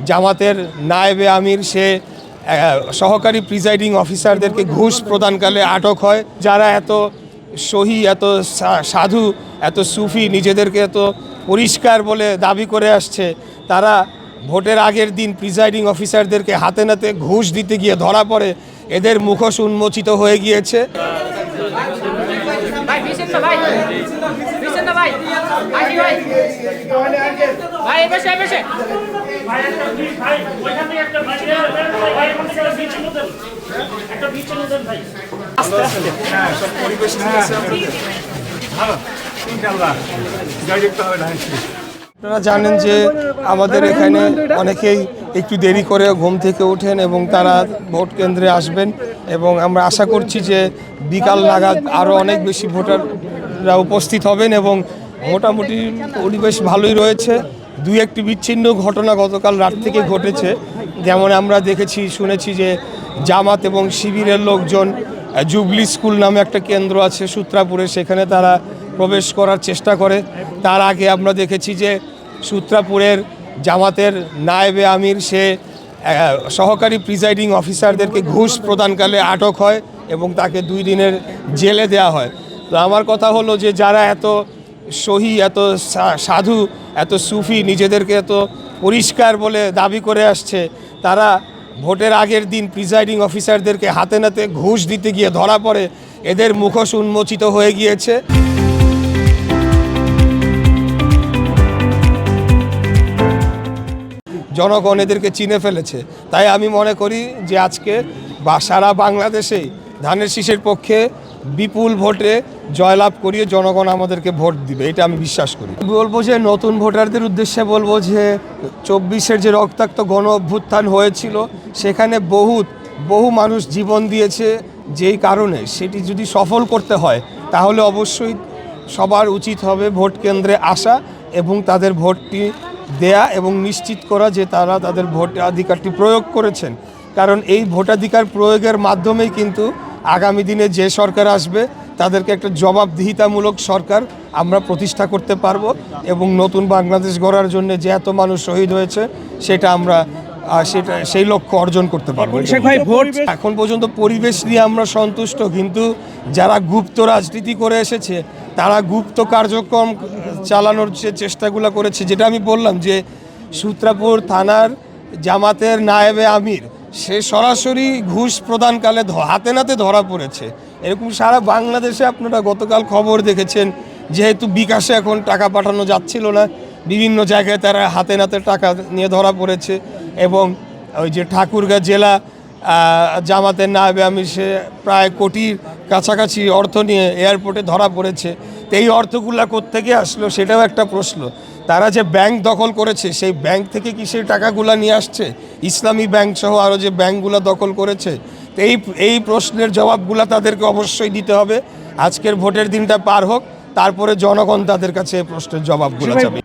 জামাতের নায়েবে আমির সে সহকারী প্রিজাইডিং অফিসারদেরকে ঘুষ প্রদানকালে আটক হয়। যারা এত সহি, এত সাধু, এত সুফি, নিজেদেরকে এত পরিষ্কার বলে দাবি করে আসছে, তারা ভোটের আগের দিন প্রিজাইডিং অফিসারদেরকে হাতে নাতে ঘুষ দিতে গিয়ে ধরা পড়ে। এদের মুখোশ উন্মোচিত হয়ে গিয়েছে। আপনারা জানেন যে আমাদের এখানে অনেকেই একটু দেরি করে ঘুম থেকে ওঠেন এবং তারা ভোট কেন্দ্রে আসবেন, এবং আমরা আশা করছি যে বিকাল নাগাদ আরও অনেক বেশি ভোটাররা উপস্থিত হবেন এবং মোটামুটি পরিবেশ ভালোই রয়েছে। দুই একটি বিচ্ছিন্ন ঘটনা গতকাল রাত থেকে ঘটেছে, যেমন আমরা দেখেছি, শুনেছি যে জামাত এবং শিবিরের লোকজন জুবলি স্কুল নামে একটা কেন্দ্র আছে সূত্রাপুরে, সেখানে তারা প্রবেশ করার চেষ্টা করে। তার আগে আমরা দেখেছি যে সূত্রাপুরের জামাতের নায়েবে আমির সে সহকারী প্রিজাইডিং অফিসারদেরকে ঘুষ প্রদানকালে আটক হয় এবং তাকে 2 দিনের জেলে দেওয়া হয়। তো আমার কথা হলো যে যারা এত সহি, এত সাধু, এত সুফি, নিজেদেরকে এত পরিষ্কার বলে দাবি করে আসছে, তারা ভোটের আগের দিন প্রিজাইডিং অফিসারদেরকে হাতে নাতে ঘুষ দিতে গিয়ে ধরা পড়ে। এদের মুখোশ উন্মোচিত হয়ে গিয়েছে। জনগণ এদেরকে চিনে ফেলেছে। তাই আমি মনে করি যে আজকে সারা বাংলাদেশেই ধানের শীষের পক্ষে বিপুল ভোটে জয়লাভ করিয়ে জনগণ আমাদেরকে ভোট দিবে, এটা আমি বিশ্বাস করি। বলবো যে নতুন ভোটারদের উদ্দেশ্যে বলবো যে 24-এর যে রক্তাক্ত গণ অভ্যুত্থান হয়েছিল, সেখানে বহু মানুষ জীবন দিয়েছে, যেই কারণে সেটি যদি সফল করতে হয় তাহলে অবশ্যই সবার উচিত হবে ভোট কেন্দ্রে আসা এবং তাদের ভোটটি দেয়া এবং নিশ্চিত করা যে তারা তাদের ভোটাধিকারটি প্রয়োগ করেছেন। কারণ এই ভোটাধিকার প্রয়োগের মাধ্যমেই কিন্তু আগামী দিনে যে সরকার আসবে তাদেরকে একটা জবাবদিহিতামূলক সরকার আমরা প্রতিষ্ঠা করতে পারবো এবং নতুন বাংলাদেশ গড়ার জন্য যে এত মানুষ শহীদ হয়েছে সেই লক্ষ্য অর্জন করতে পারবো। এখন পর্যন্ত পরিবেশ নিয়ে আমরা সন্তুষ্ট, কিন্তু যারা গুপ্ত রাজনীতি করে এসেছে তারা গুপ্ত কার্যক্রম চালানোর যে চেষ্টাগুলো করেছে, যেটা আমি বললাম যে সূত্রাপুর থানার জামাতের নায়েবে আমির সে সরাসরি ঘুষ প্রদানকালে হাতে নাতে ধরা পড়েছে। এরকম সারা বাংলাদেশে আপনারা গতকাল খবর দেখেছেন, যেহেতু বিকাশে এখন টাকা পাঠানো যাচ্ছিল না, বিভিন্ন জায়গায় তারা হাতে নাতে টাকা নিয়ে ধরা পড়েছে। এবং ওই যে ঠাকুরগাঁ জেলা জামাতের নায়েবে আমির সে প্রায় কোটির কাছাকাছি অর্থ নিয়ে এয়ারপোর্টে ধরা পড়েছে। তো এই অর্থগুলা কোত্থেকে আসলো সেটাও একটা প্রশ্ন। তারা যে ব্যাংক দখল করেছে, সেই ব্যাংক থেকে কি সেই টাকাগুলা নিয়ে আসছে? ইসলামী ব্যাংক সহ আরও যে ব্যাংকগুলো দখল করেছে, তো এই প্রশ্নের জবাবগুলো তাদেরকে অবশ্যই দিতে হবে। আজকের ভোটের দিনটা পার হোক, তারপরে জনগণ তাদের কাছে এই প্রশ্নের জবাবগুলো চাবে।